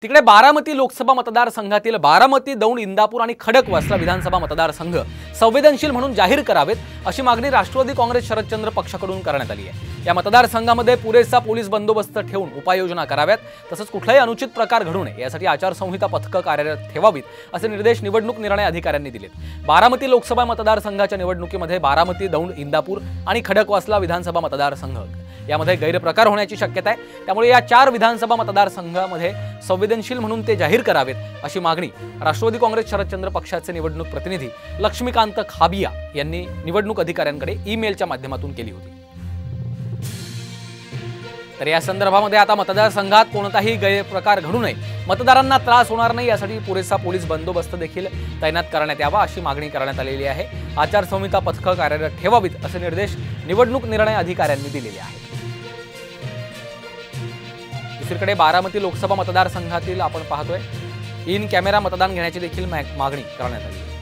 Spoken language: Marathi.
तिकडे बारामती लोकसभा मतदारसंघातील बारामती, दौंड, इंदापूर आणि खडकवासला विधानसभा मतदारसंघ संवेदनशील म्हणून जाहीर करावेत अशी मागणी राष्ट्रवादी काँग्रेस शरदचंद्र पक्षाकडून करण्यात आली आहे। या मतदारसंघामध्ये पुरेसा पोलीस बंदोबस्त ठेवून उपाययोजना कराव्यात, तसंच कुठलाही अनुचित प्रकार घडू नये यासाठी आचारसंहिता पथकं कार्यरत ठेवावीत असे निर्देश निवडणूक निर्णय अधिकाऱ्यांनी दिलेत। बारामती लोकसभा मतदारसंघाच्या निवडणुकीमध्ये बारामती, दौंड, इंदापूर आणि खडकवासला विधानसभा मतदारसंघ यामध्ये गैरप्रकार होण्याची शक्यता आहे। त्यामुळे या 4 विधानसभा मतदारसंघामध्ये संवेदनशील म्हणून ते जाहीर करावेत अशी मागणी राष्ट्रवादी काँग्रेस शरदचंद्र पक्षाचे निवडणूक प्रतिनिधी लक्ष्मीकांत खाबिया यांनी निवडणूक अधिकाऱ्यांकडे ईमेलच्या माध्यमातून केली होती। तर या संदर्भामध्ये आता मतदारसंघात कोणताही गैरप्रकार घडू नये, मतदारांना त्रास होणार नाही यासाठी पुरेसा पोलीस बंदोबस्त देखील तैनात करण्यात यावा अशी मागणी करण्यात आलेली आहे। आचारसंहिता पथकं कार्यरत ठेवावीत असे निर्देश निवडणूक निर्णय अधिकाऱ्यांनी दिलेले आहेत। दुसरीकडे बारामती लोकसभा मतदारसंघातील आपण पाहतोय इन कॅमेरा मतदान घेण्याची देखील मागणी करण्यात आली आहे।